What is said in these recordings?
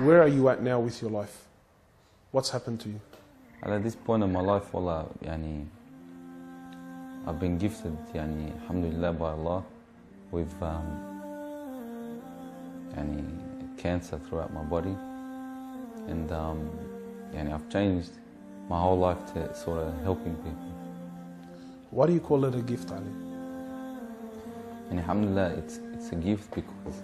Where are you at now with your life? What's happened to you? And at this point in my life, wallah, I've been gifted, alhamdulillah, by Allah, with cancer throughout my body, and I've changed my whole life to sort of helping people. Why do you call it a gift, Ali? And alhamdulillah, it's a gift because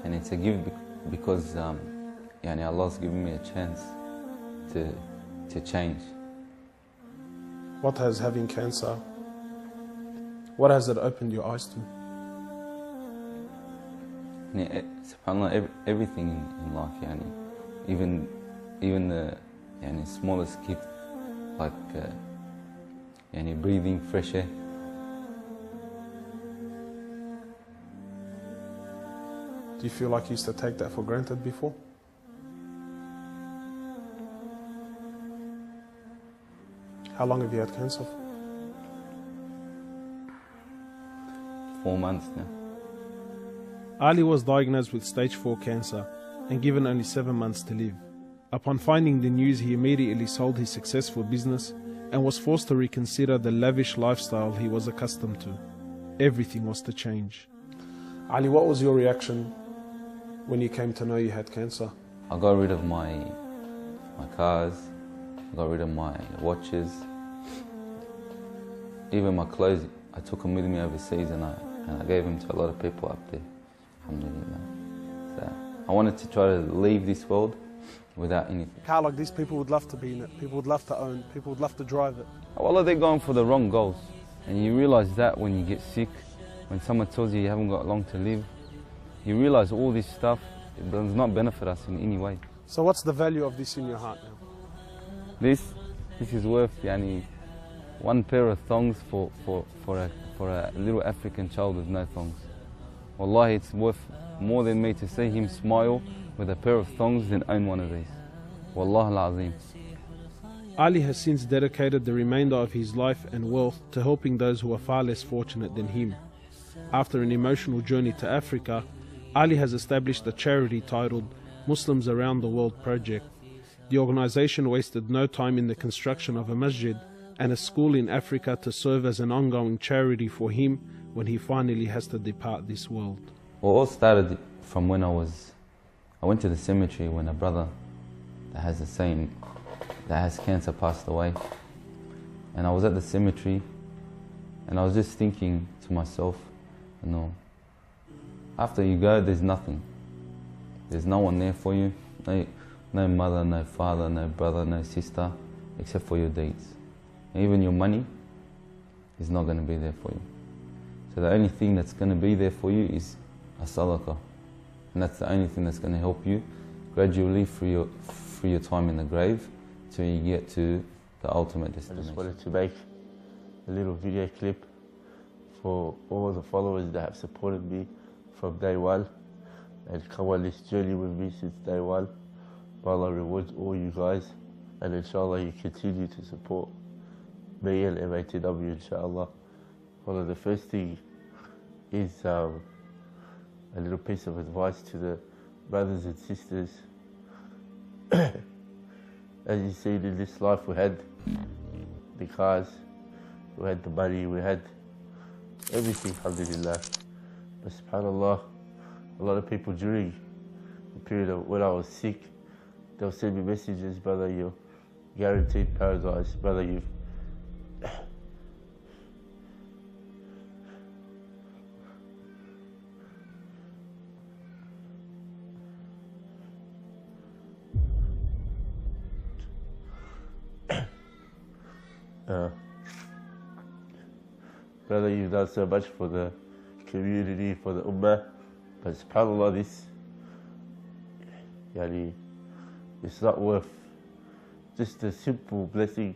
and it's a gift because Allah's given me a chance to change. What has having cancer, what has it opened your eyes to? SubhanAllah, everything in life, even the smallest gift, like breathing fresh air. Do you feel like you used to take that for granted before? How long have you had cancer for? 4 months now. Ali was diagnosed with stage 4 cancer and given only 7 months to live. Upon finding the news, he immediately sold his successful business and was forced to reconsider the lavish lifestyle he was accustomed to. Everything was to change. Ali, what was your reaction when you came to know you had cancer? I got rid of my cars, I got rid of my watches, even my clothes. I took them with me overseas and I gave them to a lot of people up there, alhamdulillah. So I wanted to try to leave this world without anything. Car like this, people would love to be in it, people would love to own, people would love to drive it. Well, they're going for the wrong goals. And you realise that when you get sick, when someone tells you you haven't got long to live, you realise all this stuff, it does not benefit us in any way. So what's the value of this in your heart now? This is worth one pair of thongs for a little African child with no thongs. Wallahi, it's worth more than me to see him smile with a pair of thongs than own one of these. Wallah al-Azim. Ali has since dedicated the remainder of his life and wealth to helping those who are far less fortunate than him. After an emotional journey to Africa, Ali has established a charity titled Muslims Around the World Project. The organization wasted no time in the construction of a masjid and a school in Africa to serve as an ongoing charity for him when he finally has to depart this world. Well, it all started from when I went to the cemetery when a brother that has cancer passed away. And I was at the cemetery and I was just thinking to myself, after you go, there's nothing. There's no one there for you. No mother, no father, no brother, no sister, except for your deeds. And even your money is not going to be there for you. So the only thing that's going to be there for you is a sadaqah. And that's the only thing that's going to help you gradually through your time in the grave till you get to the ultimate destination. I just wanted to make a little video clip for all the followers that have supported me from day one and come on this journey with me since day one. May Allah rewards all you guys, and inshallah you continue to support me and MATW, inshallah. Well, the first thing is a little piece of advice to the brothers and sisters. As you see in this life, we had the cars, we had the money, we had everything, alhamdulillah. But subhanallah, a lot of people during the period of when I was sick, they'll send me messages, brother, you're guaranteed paradise, brother, you've brother, you've done so much for the community, for the ummah, but subhanAllah, this, it's not worth just the simple blessing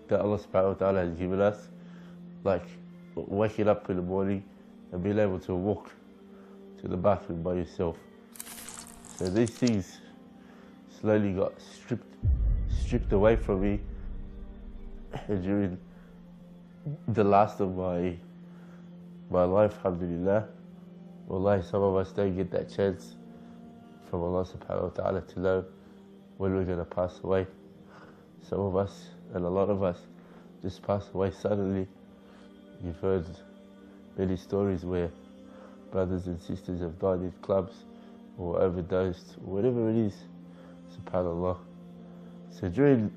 that Allah subhanahu wa ta'ala has given us. Like, waking up in the morning and being able to walk to the bathroom by yourself. So these things slowly got stripped away from me during the last of my life, alhamdulillah. Wallahi, some of us don't get that chance from Allah subhanahu wa ta'ala to know when we're going to pass away. Some of us, and a lot of us, just pass away suddenly. You've heard many stories where brothers and sisters have died in clubs or overdosed, or whatever it is, subhanallah. So during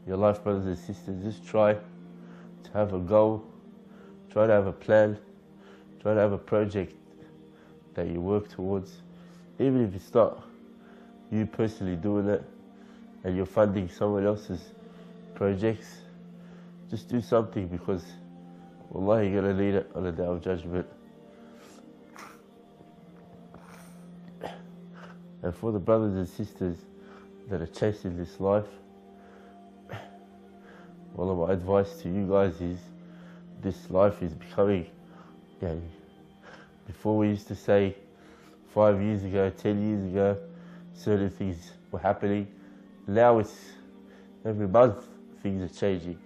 your life, brothers and sisters, just try to have a goal, try to have a plan, try to have a project that you work towards. Even if it's not you personally doing it and you're funding someone else's projects, just do something, because wallahi, you're going to need it on the day of judgment. And for the brothers and sisters that are chasing this life, one of my advice to you guys is, this life is becoming, before we used to say 5 years ago, 10 years ago, certain things were happening. Now it's every month things are changing.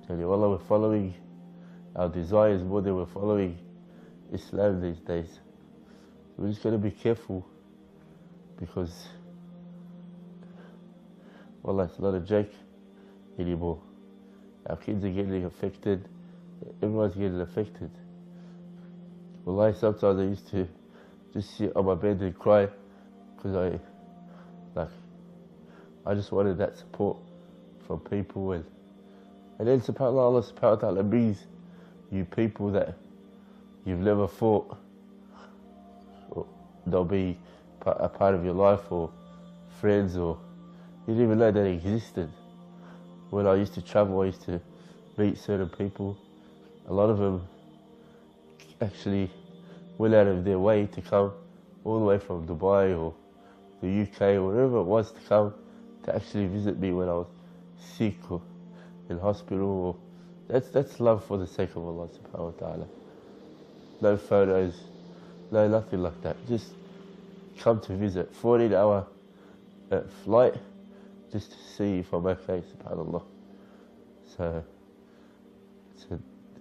And Allah, we're following our desires more than we're following Islam these days. We're just going to be careful, because wallah, it's not a joke anymore. Our kids are getting affected. Everyone's getting affected. Wallahi, sometimes I used to just sit on my bed and cry, because I just wanted that support from people. And then subhanAllah, Allah subhanahu wa ta'ala brings you people that you've never thought they'll be a part of your life, or friends, or you didn't even know they existed. When I used to travel, I used to meet certain people. A lot of them actually went out of their way to come all the way from Dubai or the UK or wherever it was, to come to actually visit me when I was sick or in hospital. Or that's love for the sake of Allah subhanahu wa ta'ala. No photos, no nothing like that. Just come to visit. 14-hour flight just to see if I'm okay, subhanallah. So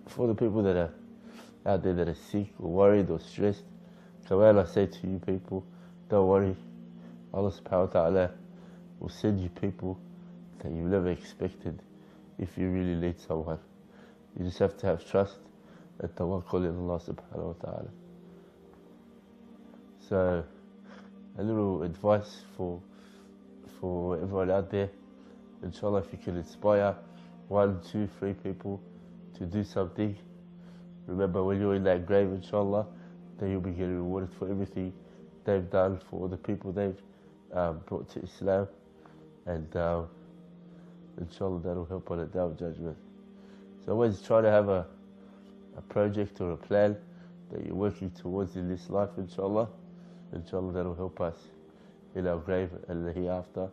for the people that are out there that are sick or worried or stressed, come on, I say to you people, don't worry. Allah subhanahu wa ta'ala will send you people that you've never expected if you really need someone. You just have to have trust and tawakkul in Allah subhanahu wa ta'ala. So a little advice for everyone out there. Inshallah, if you can inspire 1, 2, 3 people to do something, remember when you're in that grave, inshallah, then you'll be getting rewarded for everything they've done, for all the people they've brought to Islam, and inshallah that'll help on the day of judgment. So always try to have a project or a plan that you're working towards in this life, inshallah. Inshallah that'll help us in our grave and the hereafter.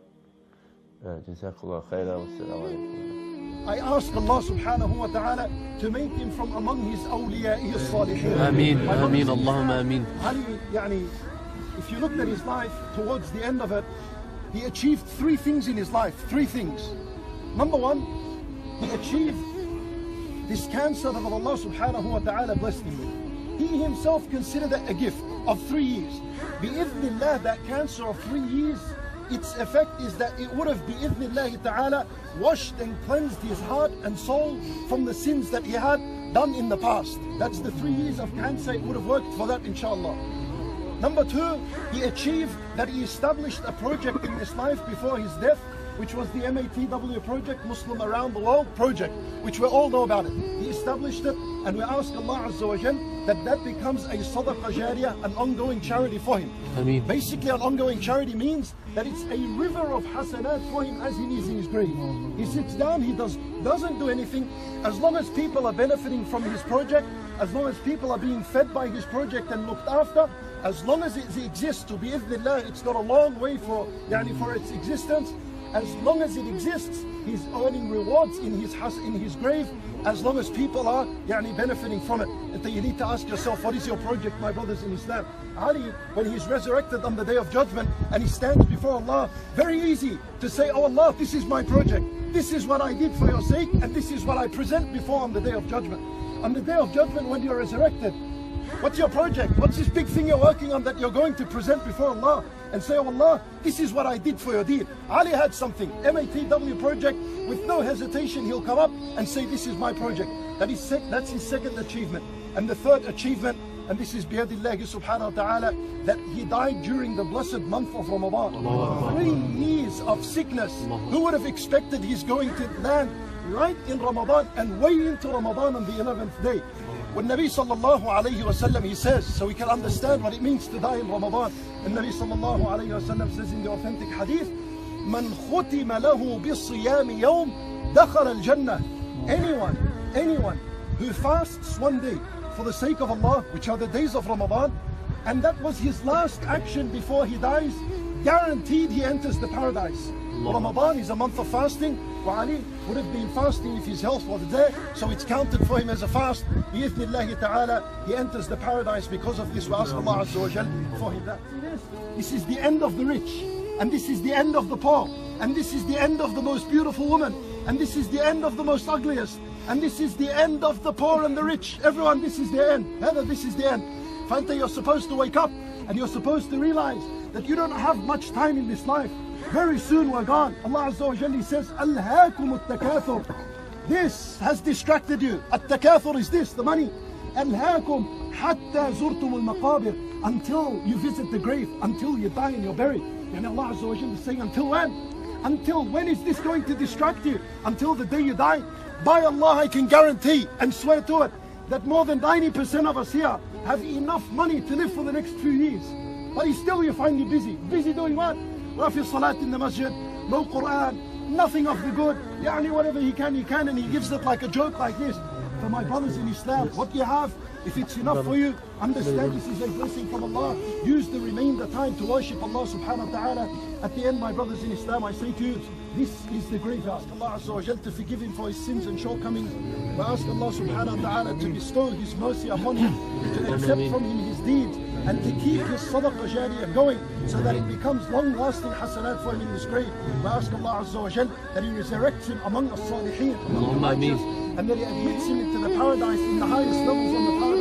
Jazakallah khairan wa assalamu alaikum. I ask Allah subhanahu wa ta'ala to make him from among his awliya'i as-salihin. Ameen, ameen, Allahumma ameen. Yani, if you looked at his life towards the end of it, he achieved 3 things in his life, 3 things. Number 1, he achieved this cancer that Allah subhanahu wa ta'ala blessed him with. He himself considered it a gift of 3 years. Bi-idhnillah, that cancer of 3 years, its effect is that it would have, bi-idhnillah ta'ala, washed and cleansed his heart and soul from the sins that he had done in the past. That's the 3 years of cancer, it would have worked for that, inshallah. Number 2, he achieved that he established a project in his life before his death, which was the MATW project, Muslim Around the World project, which we all know about it. He established it, and we ask Allah Azza wa Jal that becomes a sadaqah jariyah, an ongoing charity for him. Ameen. Basically, an ongoing charity means that it's a river of hasanat for him as he is in his grave. He sits down, he doesn't do anything. As long as people are benefiting from his project, as long as people are being fed by his project and looked after, as long as it exists, to bi-idhnillah, it's got a long way for its existence. as long as it exists, he's earning rewards in his grave, as long as people are benefiting from it. And you need to ask yourself, what is your project, my brothers in Islam? Ali, when he's resurrected on the Day of Judgment and he stands before Allah, very easy to say, oh Allah, this is my project. This is what I did for your sake, and this is what I present before on the Day of Judgment. On the Day of Judgment, when you're resurrected, what's your project? What's this big thing you're working on that you're going to present before Allah and say, oh Allah, this is what I did for your deed? Ali had something, MATW project, with no hesitation he'll come up and say, this is my project. That's his second achievement. And the third achievement, and this is biyadillahi subhanahu wa ta'ala, that he died during the blessed month of Ramadan. 3 years of sickness. Who would have expected he's going to land right in Ramadan and way into Ramadan on the 11th day? When Nabi sallallahu alayhi wa sallam, he says, so we can understand what it means to die in Ramadan. And Nabi sallallahu alayhi wa sallam says in the authentic hadith, Man khutima lahu bisiyami yawm dakhal al-jannah. Anyone who fasts one day for the sake of Allah, which are the days of Ramadan, and that was his last action before he dies, guaranteed he enters the paradise. Ramadan is a month of fasting. Ali would have been fasting if his health was there, so it's counted for him as a fast. Bi-idhnillahi ta'ala, he enters the paradise because of this. We ask Allah Azza wa Jal for him that. This is the end of the rich, and this is the end of the poor, and this is the end of the most beautiful woman, and this is the end of the most ugliest, and this is the end of the poor and the rich. Everyone, this is the end. Heather, this is the end. Fanta, you're supposed to wake up, and you're supposed to realize that you don't have much time in this life. Very soon we're gone. Allah Azza wa Jalla says, Alhaakum at-takathur. This has distracted you. At-takathur is this, the money. Alhaakum hatta zurtum al-maqabir. Until you visit the grave, until you die and you're buried. And Allah Azza wa Jalla is saying, until when? Until when is this going to distract you? Until the day you die? By Allah, I can guarantee and swear to it that more than 90% of us here have enough money to live for the next few years. But still you find you busy. Busy doing what? Rafi salat in the masjid, no Quran, nothing of the good. Whatever he can, and he gives it like a joke like this. For my brothers in Islam, what you have, if it's enough for you, understand this is a blessing from Allah. Use the remainder time to worship Allah subhanahu wa ta'ala. At the end, my brothers in Islam, I say to you, this is the grave. Ask Allah Azza wa Jal to forgive him for his sins and shortcomings. We ask Allah subhanahu wa ta'ala to bestow his mercy upon him, to accept from him his deeds, and to keep his sadaqah jariyah going, so that it becomes long-lasting hasanat for him in his grave. We ask Allah Azza wa Jal that he resurrects him among the salihin, among the righteous, and that he admits him into the paradise, in the highest levels of the paradise.